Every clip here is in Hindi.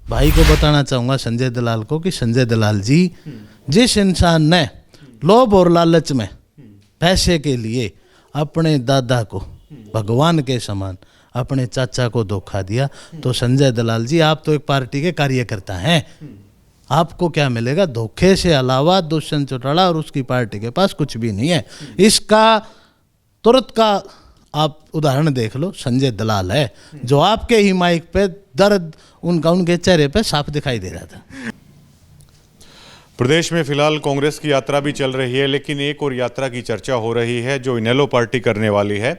भाई को बताना चाहूँगा संजय दलाल को कि संजय दलाल जी, जिस इंसान ने लोभ और लालच में पैसे के लिए अपने दादा को भगवान के समान, अपने चाचा को धोखा दिया, तो संजय दलाल जी आप तो एक पार्टी के कार्यकर्ता हैं, आपको क्या मिलेगा? धोखे से अलावा दुष्यंत चौटाला और उसकी पार्टी के पास कुछ भी नहीं है। इसका तुरंत का आप उदाहरण देख लो, संजय दलाल है, जो आपके ही माइक पे दर्द उनके चेहरे पे साफ दिखाई दे रहा था। प्रदेश में फिलहाल कांग्रेस की यात्रा भी चल रही है, लेकिन एक और यात्रा की चर्चा हो रही है जो इनेलो पार्टी करने वाली है,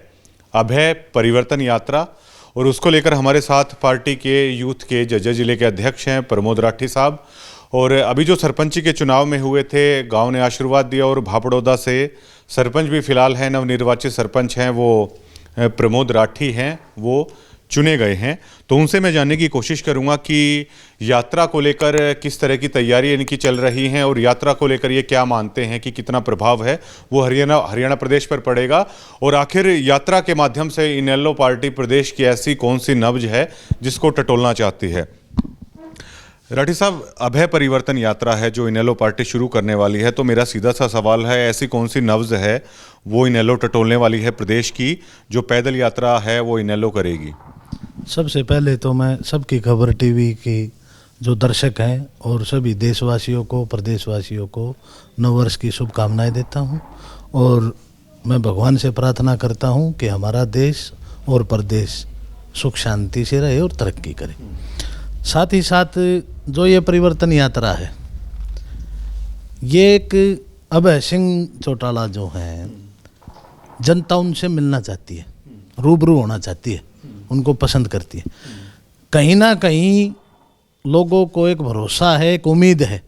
अभय परिवर्तन यात्रा। और उसको लेकर हमारे साथ पार्टी के यूथ के जज्जर जिले के अध्यक्ष हैं प्रमोद राठी साहब। और अभी जो सरपंची के चुनाव में हुए थे, गांव ने आशीर्वाद दिया और भापड़ौदा से सरपंच भी फिलहाल हैं, नवनिर्वाचित सरपंच हैं वो प्रमोद राठी हैं, वो चुने गए हैं। तो उनसे मैं जानने की कोशिश करूंगा कि यात्रा को लेकर किस तरह की तैयारी इनकी चल रही हैं और यात्रा को लेकर ये क्या मानते हैं कि कितना प्रभाव है वो हरियाणा प्रदेश पर पड़ेगा, और आखिर यात्रा के माध्यम से इनेलो पार्टी प्रदेश की ऐसी कौन सी नब्ज है जिसको टटोलना चाहती है। राठी साहब, अभय परिवर्तन यात्रा है जो इनेलो पार्टी शुरू करने वाली है, तो मेरा सीधा सा सवाल है, ऐसी कौन सी नब्ज है वो इनेलो टटोलने वाली है प्रदेश की, जो पैदल यात्रा है वो इनेलो करेगी? सबसे पहले तो मैं सबकी खबर टीवी की जो दर्शक हैं और सभी देशवासियों को, प्रदेशवासियों को नववर्ष की शुभकामनाएं देता हूं, और मैं भगवान से प्रार्थना करता हूं कि हमारा देश और प्रदेश सुख शांति से रहे और तरक्की करे। साथ ही साथ जो ये परिवर्तन यात्रा है, ये एक अभय सिंह चौटाला जो हैं, जनता उनसे मिलना चाहती है, रूबरू होना चाहती है, उनको पसंद करती है। कहीं ना कहीं लोगों को एक भरोसा है, एक उम्मीद है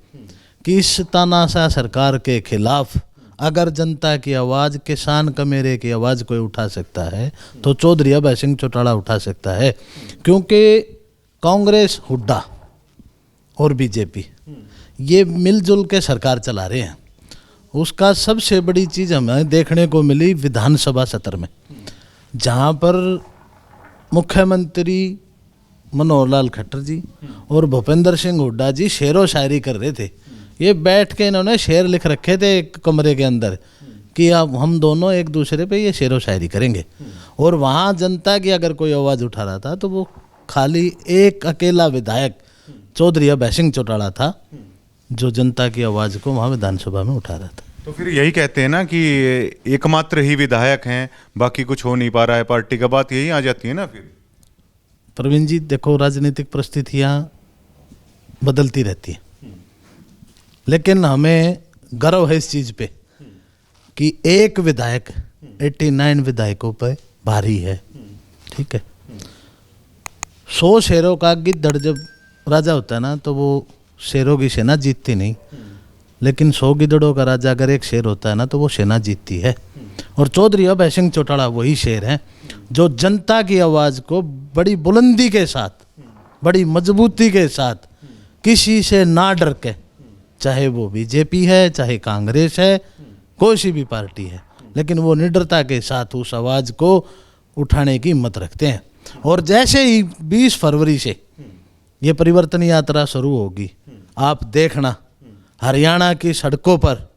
कि इस तानाशाह सरकार के खिलाफ अगर जनता की आवाज़, किसान कमेरे की आवाज़ कोई उठा सकता है तो चौधरी अभय सिंह चौटाला उठा सकता है। क्योंकि कांग्रेस, हुड्डा और बीजेपी ये मिलजुल के सरकार चला रहे हैं। उसका सबसे बड़ी चीज़ हमें देखने को मिली विधानसभा सत्र में, जहाँ पर मुख्यमंत्री मनोहर लाल खट्टर जी और भूपेंद्र सिंह हुड्डा जी शेरो शायरी कर रहे थे। ये बैठ के इन्होंने शेर लिख रखे थे एक कमरे के अंदर कि अब हम दोनों एक दूसरे पे ये शेरो शायरी करेंगे। और वहाँ जनता की अगर कोई आवाज़ उठा रहा था तो वो खाली एक अकेला विधायक चौधरी अभय सिंह चौटाला था जो जनता की आवाज़ को वहाँ विधानसभा में उठा रहा था। तो फिर यही कहते हैं ना कि एकमात्र ही विधायक हैं, बाकी कुछ हो नहीं पा रहा है पार्टी का, बात यही आ जाती है ना फिर। प्रवीण जी देखो, राजनीतिक परिस्थितियाँ बदलती रहती हैं, लेकिन हमें गर्व है इस चीज़ पे कि एक विधायक 89 विधायकों पे भारी है। ठीक है, 100 शेरों का गिद्धड़ जब राजा होता है ना तो वो शेरों की सेना जीतती नहीं, लेकिन 100 गिद्धड़ों का राजा अगर एक शेर होता है ना तो वो सेना जीतती है। और चौधरी अभय सिंह चौटाला वही शेर हैं जो जनता की आवाज़ को बड़ी बुलंदी के साथ, बड़ी मजबूती के साथ, किसी से ना डर के, चाहे वो बीजेपी है, चाहे कांग्रेस है, कोई सी भी पार्टी है, लेकिन वो निडरता के साथ उस आवाज़ को उठाने की हिम्मत रखते हैं। और जैसे ही 20 फरवरी से ये परिवर्तन यात्रा शुरू होगी, आप देखना हरियाणा की सड़कों पर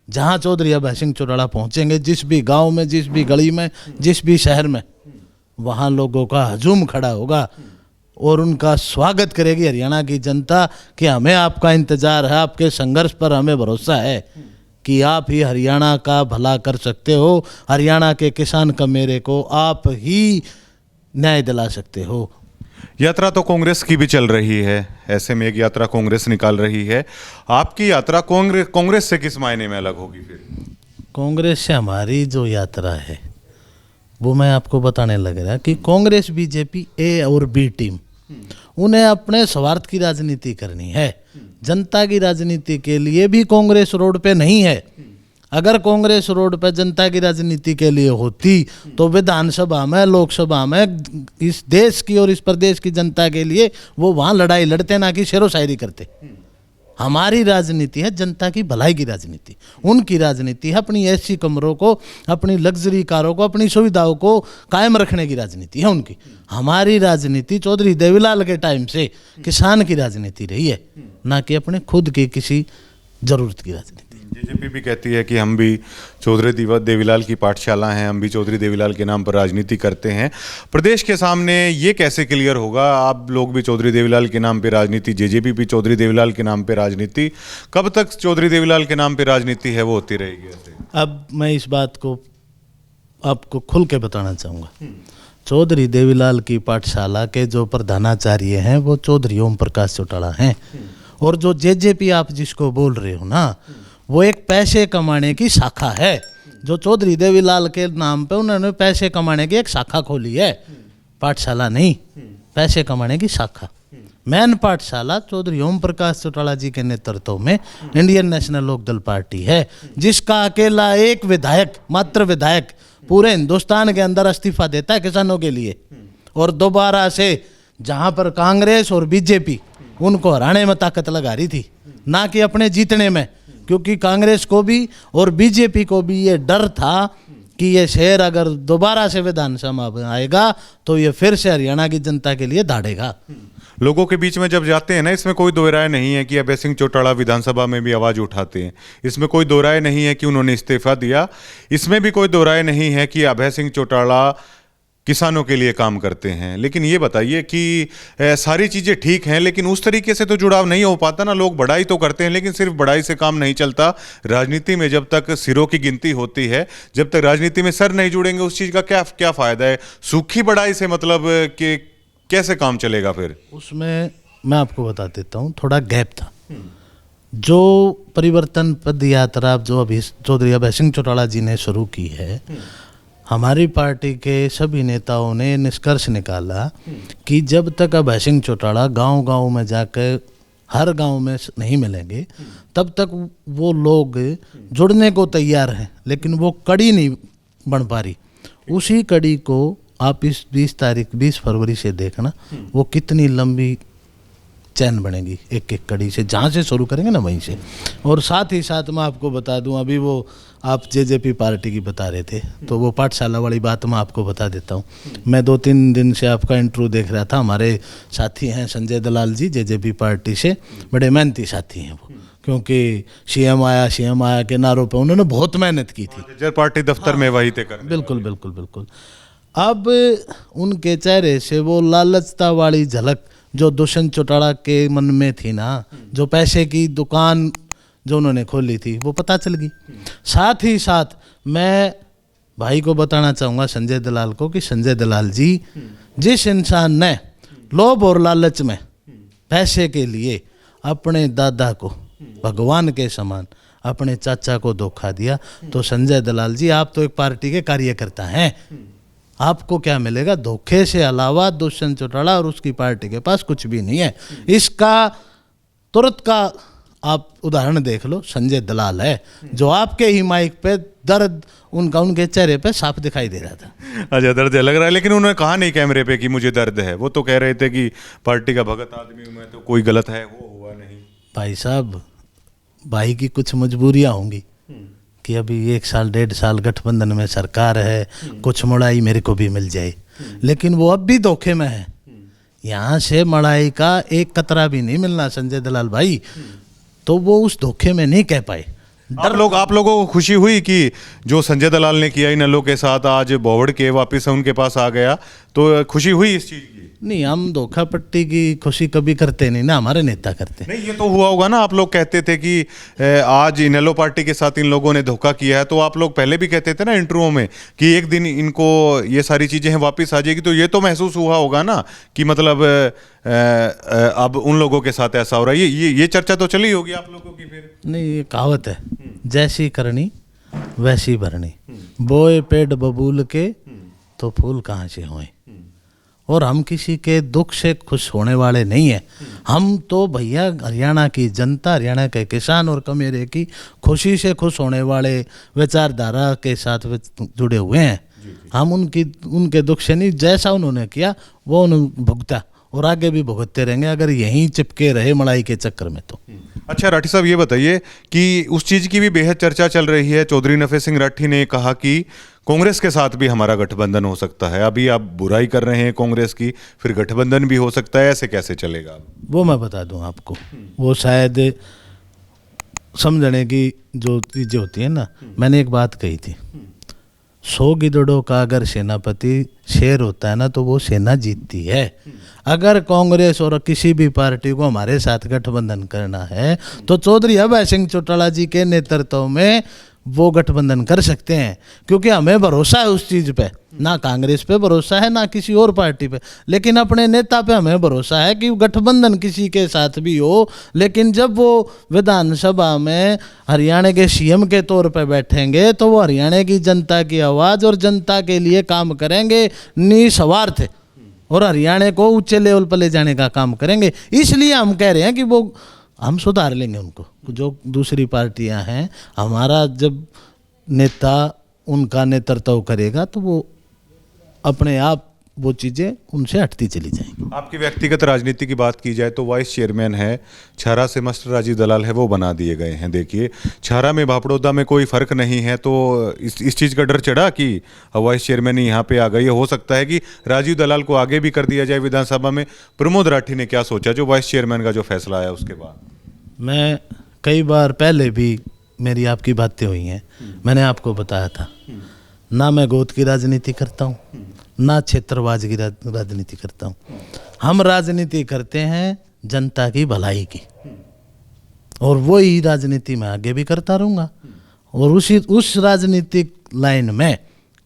जहाँ चौधरी अभय सिंह चौटाला पहुँचेंगे, जिस भी गांव में, जिस भी गली में, जिस भी शहर में, वहाँ लोगों का हजूम खड़ा होगा और उनका स्वागत करेगी हरियाणा की जनता कि हमें आपका इंतज़ार है, आपके संघर्ष पर हमें भरोसा है कि आप ही हरियाणा का भला कर सकते हो, हरियाणा के किसान कमेरे को आप ही न्याय दिला सकते हो। यात्रा तो कांग्रेस की भी चल रही है, ऐसे में एक यात्रा कांग्रेस निकाल रही है, आपकी यात्रा कांग्रेस से किस मायने में अलग होगी फिर? कांग्रेस से हमारी जो यात्रा है वो मैं आपको बताने लग रहा कि कांग्रेस, बीजेपी, ए और बी टीम, उन्हें अपने स्वार्थ की राजनीति करनी है। जनता की राजनीति के लिए भी कांग्रेस रोड पे नहीं है। अगर कांग्रेस रोड पर जनता की राजनीति के लिए होती तो विधानसभा में, लोकसभा में, इस देश की और इस प्रदेश की जनता के लिए वो वहाँ लड़ाई लड़ते, ना कि शेरो शायरी करते। हमारी राजनीति है जनता की भलाई की राजनीति, उनकी राजनीति है अपनी एसी कमरों को, अपनी लग्जरी कारों को, अपनी सुविधाओं को कायम रखने की राजनीति है उनकी। हमारी राजनीति चौधरी देवीलाल के टाइम से किसान की राजनीति रही है, ना कि अपने खुद की किसी जरूरत की राजनीति। जेजेपी भी कहती है कि हम भी चौधरी देवीलाल की पाठशाला हैं, हम भी चौधरी देवीलाल के नाम पर राजनीति करते हैं। प्रदेश के सामने ये कैसे क्लियर होगा? आप लोग भी चौधरी देवीलाल के नाम पे राजनीति, जेजेपी भी चौधरी देवीलाल के नाम पे राजनीति, कब तक चौधरी देवीलाल के नाम पे राजनीति है वो होती रहेगी ऐसे? अब मैं इस बात को आपको खुल के बताना चाहूँगा। चौधरी देवीलाल की पाठशाला के जो प्रधानाचार्य हैं वो चौधरी ओम प्रकाश चौटाला हैं, और जो जेजेपी आप जिसको बोल रहे हो ना, वो एक पैसे कमाने की शाखा है। जो चौधरी देवीलाल के नाम पे उन्होंने पैसे कमाने की एक शाखा खोली है, पाठशाला नहीं, पैसे कमाने की शाखा। मेन पाठशाला चौधरी ओम प्रकाश चौटाला जी के नेतृत्व में इंडियन नेशनल लोकदल पार्टी है, जिसका अकेला एक विधायक, मात्र विधायक पूरे हिंदुस्तान के अंदर इस्तीफा देता है किसानों के लिए, और दोबारा से जहां पर कांग्रेस और बीजेपी उनको हराने में ताकत लगा रही थी, ना कि अपने जीतने में, क्योंकि कांग्रेस को भी और बीजेपी को भी ये डर था कि ये शहर अगर दोबारा से विधानसभा में आएगा तो ये फिर से हरियाणा की जनता के लिए दाढ़ेगा। लोगों के बीच में जब जाते हैं ना, इसमें कोई दो राय नहीं है कि अभय सिंह चौटाला विधानसभा में भी आवाज उठाते हैं, इसमें कोई दो राय नहीं है कि उन्होंने इस्तीफा दिया, इसमें भी कोई दो राय नहीं है कि अभय सिंह चौटाला किसानों के लिए काम करते हैं। लेकिन ये बताइए कि सारी चीज़ें ठीक हैं, लेकिन उस तरीके से तो जुड़ाव नहीं हो पाता ना। लोग बढ़ाई तो करते हैं, लेकिन सिर्फ बढ़ाई से काम नहीं चलता। राजनीति में जब तक सिरों की गिनती होती है, जब तक राजनीति में सर नहीं जुड़ेंगे, उस चीज़ का क्या फ़ायदा है? सूखी बढ़ाई से मतलब कि कैसे काम चलेगा फिर? उसमें मैं आपको बता देता हूँ, थोड़ा गैप था। जो परिवर्तन पद यात्रा जो अभी चौधरी अभय सिंह चौटाला जी ने शुरू की है, हमारी पार्टी के सभी नेताओं ने निष्कर्ष निकाला कि जब तक अभय सिंह चौटाला गांव-गांव में जाकर हर गांव में नहीं मिलेंगे, तब तक वो लोग जुड़ने को तैयार हैं, लेकिन वो कड़ी नहीं बन पा रही। उसी कड़ी को आप इस 20 फरवरी से देखना, वो कितनी लंबी चैन बनेगी एक एक कड़ी से, जहाँ से शुरू करेंगे ना वहीं से। और साथ ही साथ मैं आपको बता दूं, अभी वो आप जेजेपी पार्टी की बता रहे थे, तो वो पाठशाला वाली बात मैं आपको बता देता हूँ। मैं 2-3 दिन से आपका इंटरव्यू देख रहा था। हमारे साथी हैं संजय दलाल जी, जेजेपी पार्टी से, बड़े मेहनती साथी हैं वो, क्योंकि सीएम आया के नारों पर उन्होंने बहुत मेहनत की थी। जर पार्टी दफ्तर में वही तय कर। बिल्कुल। अब उनके चेहरे से वो लालचता वाली झलक जो दुष्यंत चौटाला के मन में थी ना, जो पैसे की दुकान जो उन्होंने खोली थी, वो पता चल गई। साथ ही साथ मैं भाई को बताना चाहूँगा, संजय दलाल को, कि संजय दलाल जी, जिस इंसान ने लोभ और लालच में पैसे के लिए अपने दादा को भगवान के समान, अपने चाचा को धोखा दिया, तो संजय दलाल जी आप तो एक पार्टी के कार्यकर्ता हैं, आपको क्या मिलेगा? धोखे से अलावा दुष्यंत चौटाला और उसकी पार्टी के पास कुछ भी नहीं है। इसका तुरंत का आप उदाहरण देख लो, संजय दलाल है, जो आपके ही माइक पे दर्द उनके चेहरे पे साफ दिखाई दे रहा था। अच्छा, दर्द लग रहा है, लेकिन उन्होंने कहा नहीं कैमरे पे कि मुझे दर्द है। वो तो कह रहे थे कि पार्टी का भगत आदमी हूं मैं, तो कोई गलत है वो हुआ नहीं। भाई साहब, भाई की कुछ मजबूरियां होंगी कि अभी 1 साल 1.5 साल गठबंधन में सरकार है, कुछ मड़ाई मेरे को भी मिल जाए, लेकिन वो अब भी धोखे में है। यहाँ से मड़ाई का एक कतरा भी नहीं मिलना संजय दलाल भाई, तो वो उस धोखे में नहीं कह पाए। आप लोगों को खुशी हुई कि जो संजय दलाल ने किया इनेलो के साथ, आज बोवड़ के वापस उनके पास आ गया, तो खुशी हुई इस चीज़ की? नहीं, हम धोखा पट्टी की खुशी कभी करते नहीं ना, हमारे नेता करते। नहीं, ये तो हुआ होगा ना। आप लोग कहते थे कि आज इनेलो पार्टी के साथ इन लोगों ने धोखा किया है, तो आप लोग पहले भी कहते थे ना इंटरव्यू में कि एक दिन इनको ये सारी चीज़ें हैं वापस आ जाएगी, तो ये तो महसूस हुआ होगा ना कि मतलब अब उन लोगों के साथ ऐसा हो रहा है। ये चर्चा तो चली होगी आप लोगों की फिर? नहीं, ये कहावत है, जैसी करनी वैसी भरनी, बोए पेड़ बबूल के तो फूल कहाँ से होए। और हम किसी के दुख से खुश होने वाले नहीं हैं। हम तो भैया हरियाणा की जनता, हरियाणा के किसान और कमेरे की खुशी से खुश होने वाले विचारधारा के साथ जुड़े हुए हैं। हम उनके दुख से नहीं, जैसा उन्होंने किया वो उन्होंने भुगता और आगे भी भुगतते रहेंगे अगर यहीं चिपके रहे मड़ाई के चक्कर में। तो अच्छा राठी साहब, ये बताइए कि उस चीज़ की भी बेहद चर्चा चल रही है। चौधरी नफे सिंह राठी ने कहा कि कांग्रेस के साथ भी हमारा गठबंधन हो सकता है। अभी आप बुराई कर रहे हैं कांग्रेस की, फिर गठबंधन भी हो सकता है, ऐसे कैसे चलेगा? वो मैं बता दूं आपको, वो शायद समझने की जो चीज़ें होती है ना, मैंने एक बात कही थी, 100 गिद्धड़ों का अगर सेनापति शेर होता है ना तो वो सेना जीतती है। अगर कांग्रेस और किसी भी पार्टी को हमारे साथ गठबंधन करना है तो चौधरी अभय सिंह चौटाला जी के नेतृत्व में वो गठबंधन कर सकते हैं, क्योंकि हमें भरोसा है उस चीज़ पे। ना कांग्रेस पे भरोसा है ना किसी और पार्टी पे, लेकिन अपने नेता पे हमें भरोसा है कि गठबंधन किसी के साथ भी हो, लेकिन जब वो विधानसभा में हरियाणा के सीएम के तौर पे बैठेंगे तो वो हरियाणा की जनता की आवाज़ और जनता के लिए काम करेंगे निस्वार्थ, और हरियाणा को ऊंचे लेवल पर ले जाने का काम करेंगे। इसलिए हम कह रहे हैं कि वो हम सुधार लेंगे उनको। जो दूसरी पार्टियां हैं, हमारा जब नेता उनका नेतृत्व करेगा तो वो अपने आप वो चीज़ें उनसे हटती चली जाएंगी। आपकी व्यक्तिगत राजनीति की बात की जाए तो वाइस चेयरमैन है छारा से मास्टर राजीव दलाल है, वो बना दिए गए हैं। देखिए छारा में भापड़ौदा में कोई फर्क नहीं है, तो इस चीज़ का डर चढ़ा कि वाइस चेयरमैन यहाँ पे आ गई। हो सकता है कि राजीव दलाल को आगे भी कर दिया जाए विधानसभा में। प्रमोद राठी ने क्या सोचा जो वाइस चेयरमैन का जो फैसला आया उसके बाद? मैं कई बार पहले भी मेरी आपकी बातें हुई हैं, मैंने आपको बताया था, ना मैं गोद की राजनीति करता हूँ ना क्षेत्रवाद की राजनीति करता हूँ। हम राजनीति करते हैं जनता की भलाई की, और वही राजनीति मैं आगे भी करता रहूँगा, और उस राजनीतिक लाइन में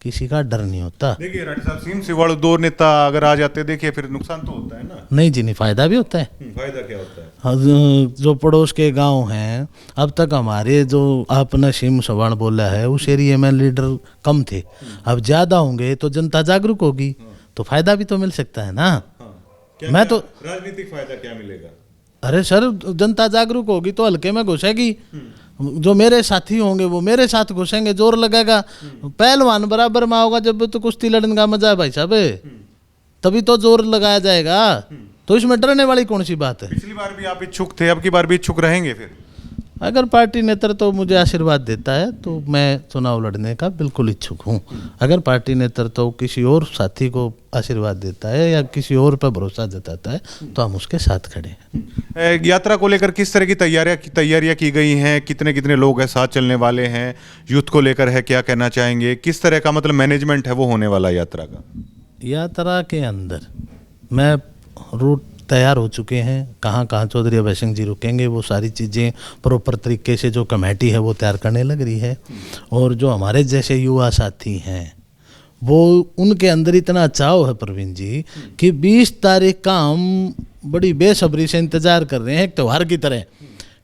किसी का डर नहीं होता। देखिए राठी साहब, सीम सिवाड़ दो नेता अगर आ जाते, देखिए फिर नुकसान तो होता है ना। नहीं जी, नहीं, फायदा भी होता है। फायदा क्या होता है? जो पड़ोस के गांव हैं, अब तक हमारे जो आपने सीम सवाण बोला है उस एरिया में लीडर कम थे, अब ज़्यादा होंगे तो जनता जागरूक होगी, तो फायदा भी तो मिल सकता है ना। मैं तो राजनीतिक फायदा क्या मिलेगा? अरे सर, जनता जागरूक होगी तो हल्के में घुसेगी, जो मेरे साथी होंगे वो मेरे साथ घुसेंगे, जोर लगेगा। पहलवान बराबर में होगा जब तो कुश्ती लड़ने का मजा है भाई साहब, तभी तो जोर लगाया जाएगा। तो इसमें डरने वाली कौन सी बात है? पिछली बार भी आप इच्छुक थे, अब की बार भी इच्छुक रहेंगे फिर? अगर पार्टी नेतृत्व तो मुझे आशीर्वाद देता है तो मैं चुनाव लड़ने का बिल्कुल इच्छुक हूँ। अगर पार्टी नेतृत्व तो किसी और साथी को आशीर्वाद देता है या किसी और पर भरोसा जताता है तो हम उसके साथ खड़े हैं। यात्रा को लेकर किस तरह की तैयारियां की गई हैं? कितने कितने लोग हैं साथ चलने वाले हैं? यूथ को लेकर है, क्या कहना चाहेंगे? किस तरह का मतलब मैनेजमेंट है वो होने वाला यात्रा का? यात्रा के अंदर मैं रूट तैयार हो चुके हैं, कहाँ कहाँ चौधरी अभय सिंह जी रुकेंगे वो सारी चीज़ें प्रॉपर तरीके से जो कमेटी है वो तैयार करने लग रही है। और जो हमारे जैसे युवा साथी हैं वो उनके अंदर इतना चाव है प्रवीण जी कि 20 तारीख का हम बड़ी बेसब्री से इंतज़ार कर रहे हैं, एक त्यौहार की तरह,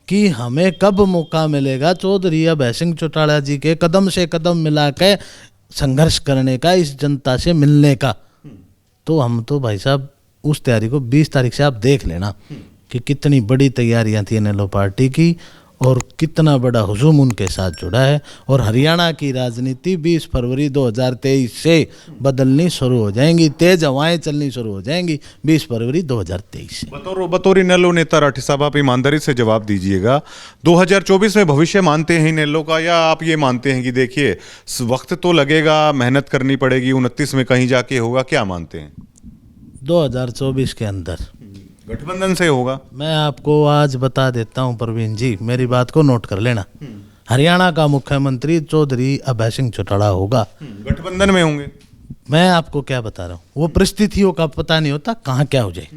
कि हमें कब मौका मिलेगा चौधरी अभय सिंह चौटाला जी के कदम से कदम मिला के संघर्ष करने का, इस जनता से मिलने का। तो हम तो भाई साहब उस तैयारी को 20 तारीख से आप देख लेना कि कितनी बड़ी तैयारियां थी इनेलो पार्टी की और कितना बड़ा हुजूम उनके साथ जुड़ा है। और हरियाणा की राजनीति 20 फरवरी 2023 से बदलनी शुरू हो जाएंगी, तेज हवाएं चलनी शुरू हो जाएंगी 20 फरवरी 2023 से। बतौर इनेलो नेता राठी साहब आप ईमानदारी से जवाब दीजिएगा, 2024 में भविष्य मानते हैं इनेलो का, या आप ये मानते हैं कि देखिए वक्त तो लगेगा, मेहनत करनी पड़ेगी, 29 में कहीं जाके होगा, क्या मानते हैं? 2024 के अंदर गठबंधन से होगा। मैं आपको आज बता देता हूं प्रवीण जी, मेरी बात को नोट कर लेना, हरियाणा का मुख्यमंत्री चौधरी अभय सिंह चौटाला होगा। गठबंधन में होंगे। मैं आपको क्या बता रहा हूँ, वो परिस्थितियों का पता नहीं होता कहाँ क्या हो जाए,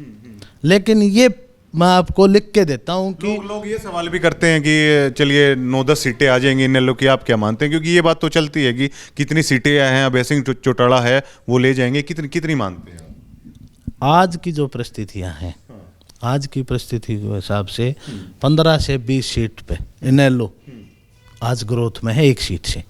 लेकिन ये मैं आपको लिख के देता हूँ कि लोग ये सवाल भी करते हैं कि चलिए 9-10 सीटें आ जाएंगी इनेलो की, आप क्या मानते हैं? क्योंकि ये बात तो चलती है कि कितनी सीटें हैं अभय सिंह चौटाला है वो ले जाएंगे, कितनी मानते हैं? आज की जो परिस्थितियां हैं, आज की परिस्थिति के हिसाब से 15 से 20 सीट पे इनेलो आज ग्रोथ में है, 1 सीट से।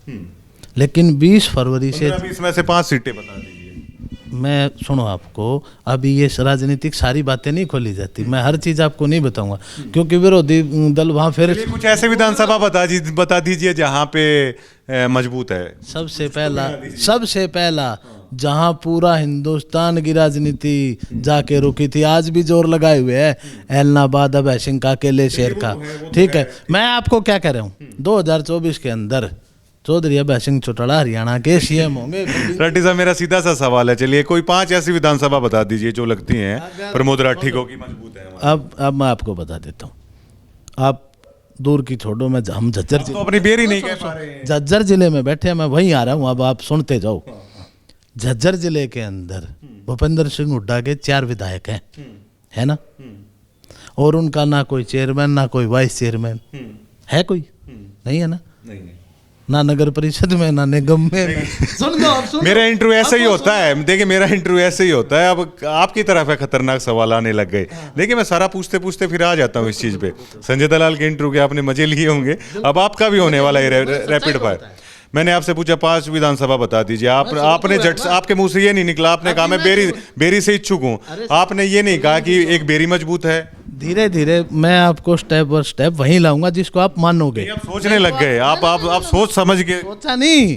लेकिन 20 फरवरी से 20 में से 5 सीटें बता दीजिए। मैं सुनो आपको, अभी ये राजनीतिक सारी बातें नहीं खोली जाती, मैं हर चीज़ आपको नहीं बताऊंगा क्योंकि विरोधी दल वहाँ फिर चलिए कुछ ऐसे विधानसभा बता दीजिए जहाँ पे मजबूत है। सबसे पहला जहां पूरा हिंदुस्तान की राजनीति जाके रुकी थी, आज भी जोर लगाए हुए है एलनाबाद अभय सिंह का, अकेले शेर का। ठीक है, मैं आपको क्या कह रहा हूँ, 2024 के अंदर चौधरी अभय सिंह चौटाला हरियाणा के सीएम होंगे। राठी साहब, मेरा सीधा सा सवाल है, चलिए कोई 5 ऐसी विधानसभा बता दीजिए जो लगती हैं प्रमोद राठी को कि मजबूत है। अब मैं आपको बता देता हूँ, आप दूर की छोड़ो, मैं हम झज्जर तो अपनी बेरी नहीं कह पा रहे हैं। झज्जर जिले में बैठे, मैं वहीं आ रहा हूँ, अब आप सुनते जाओ। झज्जर जिले के अंदर भूपेंद्र सिंह हुड्डा के 4 विधायक हैं, है ना, और उनका ना कोई चेयरमैन ना कोई वाइस चेयरमैन है, कोई नहीं है ना, ना नगर परिषद में ना निगम में। सुन लो, मेरा इंटरव्यू ऐसे ही होता है, देखिए मेरा इंटरव्यू ऐसे ही होता है। अब आपकी तरफ है खतरनाक सवाल आने लग गए, देखिए मैं सारा पूछते पूछते फिर आ जाता हूँ इस चीज पे। संजय दलाल के इंटरव्यू के आपने मजे लिए होंगे, अब आपका भी होने वाला है रैपिड फायर। मैंने आपसे पूछा 5 विधानसभा बता दीजिए, आपने झट से, आपके मुंह से ये नहीं निकला, आपने कहा मैं बेरी से इच्छुक हूँ, आपने ये नहीं कहा कि एक बेरी मजबूत है। धीरे धीरे मैं आपको स्टेप बाय स्टेप वहीं लाऊंगा जिसको आप मानोगे। आप सोचने लग गए, आप सोच समझ के। सोचा नहीं,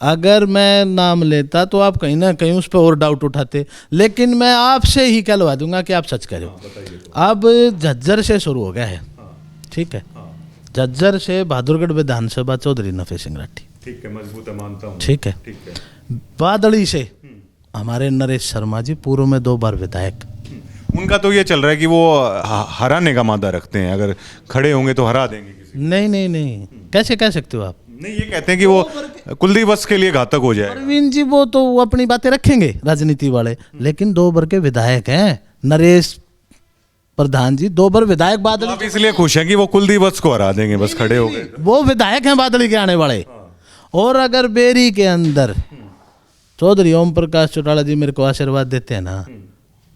अगर मैं नाम लेता तो आप कहीं ना कहीं उस पर और डाउट उठाते, लेकिन मैं आपसे ही कहलवा दूंगा कि आप सच कह रहे हो। अब झज्जर से शुरू हो गया है, ठीक है, झज्जर से बहादुरगढ़ विधानसभा चौधरी नफे सिंह राठी, ठीक है, मजबूत है, मानता हूं, ठीक है। बादली से हमारे नरेश शर्मा जी, पूर्व में 2 बार विधायक। उनका तो ये चल रहा है कि वो हराने का मादा रखते हैं, अगर खड़े होंगे तो हरा देंगे किसी। नहीं, कैसे कह सकते हो आप? नहीं, ये कहते हैं कि वो कुलदीप वत्स के लिए घातक हो जाए। परवीन जी वो तो अपनी बातें रखेंगे राजनीति वाले, लेकिन 2 बार के विधायक हैं नरेश प्रधान जी, 2 बार विधायक बादली। आप इसलिए खुश हैं कि वो कुलदीप वत्स को हरा देंगे, बस खड़े हो गए। वो विधायक हैं बादली के आने वाले। और अगर बेरी के अंदर चौधरी ओम प्रकाश चौटाला जी मेरे को आशीर्वाद देते हैं ना,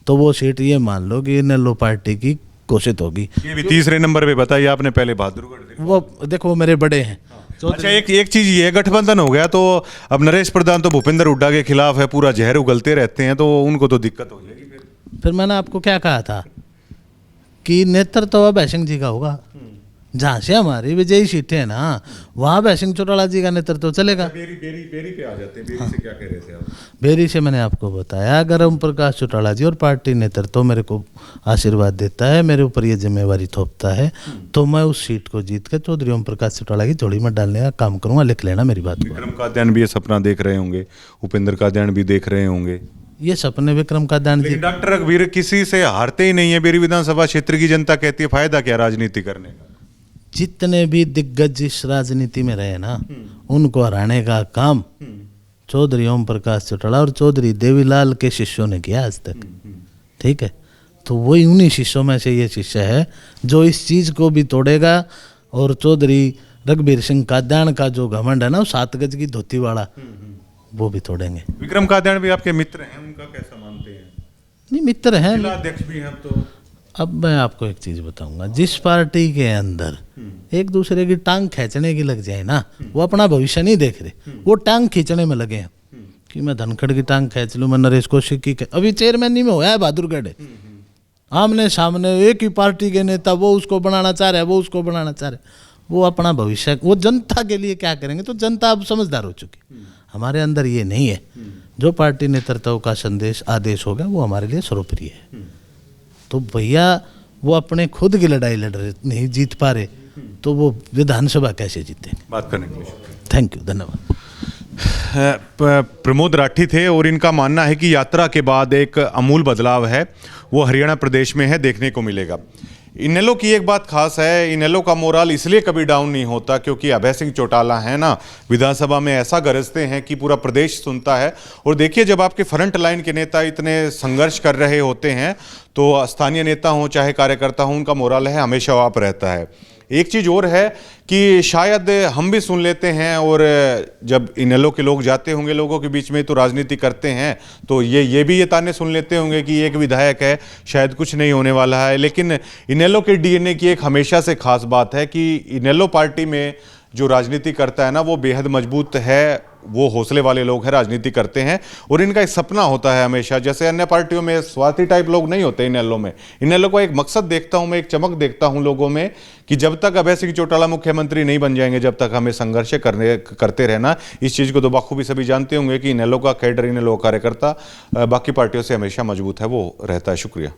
तो वो सीट ये मान लो कि इनेलो पार्टी की घोषित होगी। ये भी तीसरे नंबर पे बताइए आपने, पहले बहादुरगढ़। वो देखो वो मेरे बड़े हैं। अच्छा, एक चीज ये गठबंधन हो गया तो अब नरेश प्रधान तो भूपेंद्र हुड्डा के खिलाफ है, पूरा जहर उगलते रहते हैं, तो उनको तो दिक्कत हो जाएगी। फिर मैंने आपको क्या कहा था कि नेतृत्व तो अभय सिंह जी का होगा, जहाँ से हमारी विजयी सीटें हैं ना, वहाँ अभय सिंह चौटाला जी का नेतृत्व चलेगा। बेरी पे आ जाते हैं, बेरी से क्या कह रहे थे आप? बेरी से मैंने आपको बताया, अगर ओम प्रकाश चौटाला जी और पार्टी नेतृत्व मेरे को आशीर्वाद देता है, मेरे ऊपर ये जिम्मेवारी थोपता है, तो मैं उस सीट को जीत कर चौधरी ओम प्रकाश चौटाला की झोली में डालने का काम करूँगा। लिख लेना मेरी बात को। विक्रम कादियान भी ये सपना देख रहे होंगे, उपेंद्र कादियान भी देख रहे होंगे ये सपने विक्रम कादियान जी। डॉक्टर रघुवीर किसी से हारते ही नहीं है। बेरी विधानसभा क्षेत्र की जनता कहती है फायदा क्या राजनीति करने का। जितने भी दिग्गज इस राजनीति में रहे ना, उनको हराने का काम चौधरी ओम प्रकाश चौटाला और चौधरी देवीलाल के शिष्यों ने किया आज तक, ठीक है। तो वही उन्हीं शिष्यों में से ये शिष्य है जो इस चीज़ को भी तोड़ेगा। और चौधरी रघुवीर सिंह कादियान का जो घमंड है ना, वो 7 गज की धोती वाला, वो भी तोड़ेंगे। विक्रम कादियान भी आपके मित्र हैं, उनका कैसा मानते हैं? नहीं, मित्र हैं, जिला अध्यक्ष भी हैं। तो अब मैं आपको एक चीज बताऊंगा, जिस पार्टी के अंदर एक दूसरे की टांग खींचने की लग जाए ना, वो अपना भविष्य नहीं देख रहे, वो टांग खींचने में लगे हैं कि मैं धनखड़ की टांग खींच लूं, मैं नरेश कौशिक की। अभी चेयरमैन नहीं में हुआ है बहादुरगढ़, आमने सामने एक ही पार्टी के नेता, वो उसको बनाना चाह रहे हैं, वो उसको बनाना चाह रहे हैं। वो अपना भविष्य, वो जनता के लिए क्या करेंगे, तो जनता अब समझदार हो चुकी। हमारे अंदर ये नहीं है। जो पार्टी नेतृत्व का संदेश आदेश होगा वो हमारे लिए सर्वप्रिय है। तो भैया वो अपने खुद की लड़ाई लड़ रहे, नहीं जीत पा रहे, तो वो विधानसभा कैसे जीतेंगे? बात करने के लिए थैंक यू, धन्यवाद। प्रमोद राठी थे और इनका मानना है कि यात्रा के बाद एक अमूल बदलाव है वो हरियाणा प्रदेश में है, देखने को मिलेगा। इनेलो की एक बात खास है, इनेलो का मोराल इसलिए कभी डाउन नहीं होता क्योंकि अभय सिंह चौटाला है ना, विधानसभा में ऐसा गरजते हैं कि पूरा प्रदेश सुनता है। और देखिए, जब आपके फ्रंट लाइन के नेता इतने संघर्ष कर रहे होते हैं तो स्थानीय नेता हों चाहे कार्यकर्ता हों, उनका मोराल है हमेशा आप रहता है। एक चीज़ और है कि शायद हम भी सुन लेते हैं, और जब इनेलो के लोग जाते होंगे लोगों के बीच में तो राजनीति करते हैं, तो ये भी ये ताने सुन लेते होंगे कि एक विधायक है, शायद कुछ नहीं होने वाला है। लेकिन इनेलो के डीएनए की एक हमेशा से खास बात है कि इनेलो पार्टी में जो राजनीति करता है ना, वो बेहद मजबूत है। वो हौसले वाले लोग हैं, राजनीति करते हैं और इनका एक सपना होता है हमेशा, जैसे अन्य पार्टियों में स्वार्थी टाइप लोग नहीं होते इनेलो में। इनेलो को एक मकसद देखता हूं मैं, एक चमक देखता हूं लोगों में कि जब तक अभय सिंह चौटाला मुख्यमंत्री नहीं बन जाएंगे, जब तक हमें संघर्ष करते रहना। इस चीज को तो बखूबी सभी जानते होंगे कि इनेलो का कैडर, इनेलो कार्यकर्ता बाकी पार्टियों से हमेशा मजबूत है, वो रहता है। शुक्रिया।